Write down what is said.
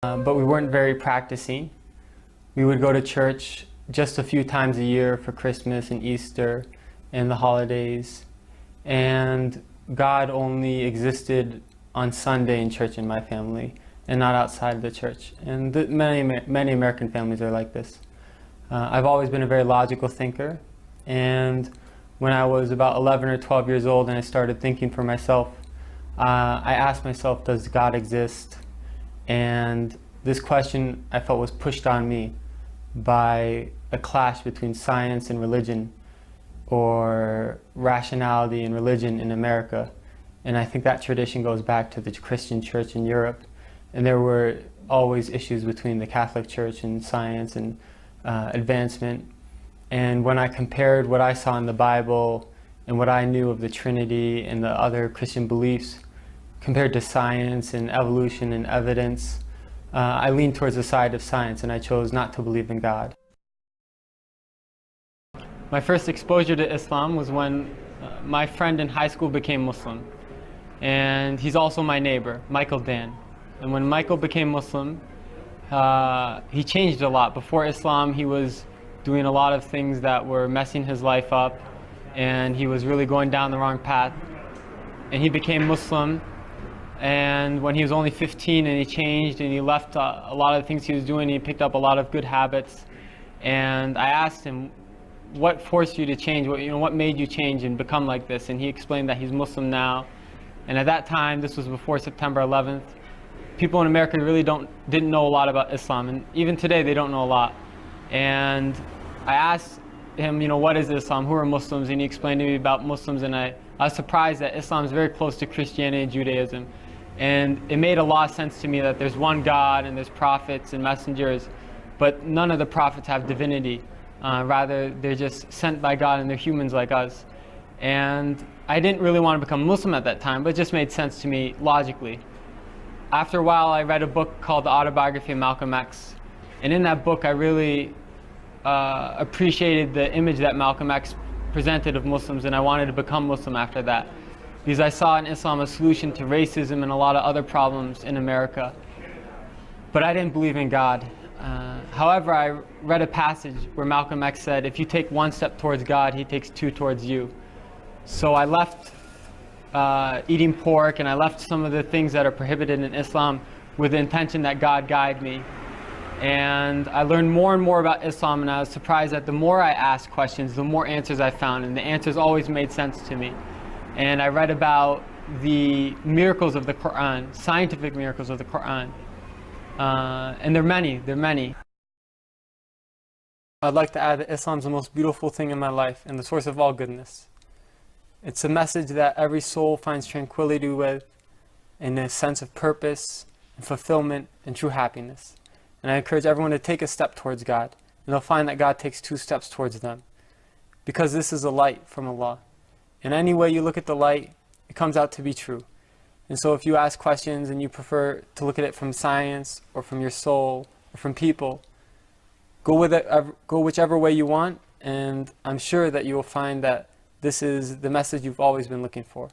But we weren't very practicing. We would go to church just a few times a year for Christmas and Easter and the holidays. And God only existed on Sunday in church in my family and not outside the church. And many American families are like this. I've always been a very logical thinker. And when I was about 11 or 12 years old and I started thinking for myself, I asked myself, does God exist? And this question I felt was pushed on me by a clash between science and religion, or rationality and religion in America. And I think that tradition goes back to the Christian church in Europe. And there were always issues between the Catholic Church and science and advancement. And when I compared what I saw in the Bible and what I knew of the Trinity and the other Christian beliefs compared to science and evolution and evidence, I leaned towards the side of science, and I chose not to believe in God. My first exposure to Islam was when my friend in high school became Muslim. And he's also my neighbor, Michael Dan. And when Michael became Muslim, he changed a lot. Before Islam, he was doing a lot of things that were messing his life up, and he was really going down the wrong path. And he became Muslim, and when he was only 15, and he changed, and he left a lot of the things he was doing, he picked up a lot of good habits. And I asked him, what forced you to change? What made you change and become like this? And he explained that he's Muslim now. And at that time, this was before September 11th, people in America really didn't know a lot about Islam. And even today, they don't know a lot. And I asked him, what is Islam? Who are Muslims? And he explained to me about Muslims. And I was surprised that Islam is very close to Christianity and Judaism. And it made a lot of sense to me that there's one God and there's prophets and messengers, but none of the prophets have divinity. Rather, they're just sent by God and they're humans like us. And I didn't really want to become Muslim at that time, but it just made sense to me logically. After a while, I read a book called The Autobiography of Malcolm X. And in that book, I really appreciated the image that Malcolm X presented of Muslims, and I wanted to become Muslim after that. Because I saw in Islam a solution to racism and a lot of other problems in America. But I didn't believe in God. However, I read a passage where Malcolm X said, if you take one step towards God, he takes two towards you. So I left eating pork, and I left some of the things that are prohibited in Islam with the intention that God guide me. And I learned more and more about Islam, and I was surprised that the more I asked questions, the more answers I found, and the answers always made sense to me. And I read about the miracles of the Quran, scientific miracles of the Quran. And they're many. I'd like to add that Islam is the most beautiful thing in my life and the source of all goodness. It's a message that every soul finds tranquility with, and a sense of purpose and fulfillment and true happiness. And I encourage everyone to take a step towards God, and they'll find that God takes two steps towards them. Because this is a light from Allah. And any way you look at the light, it comes out to be true. And so if you ask questions and you prefer to look at it from science or from your soul or from people, go whichever way you want, and I'm sure that you will find that this is the message you've always been looking for.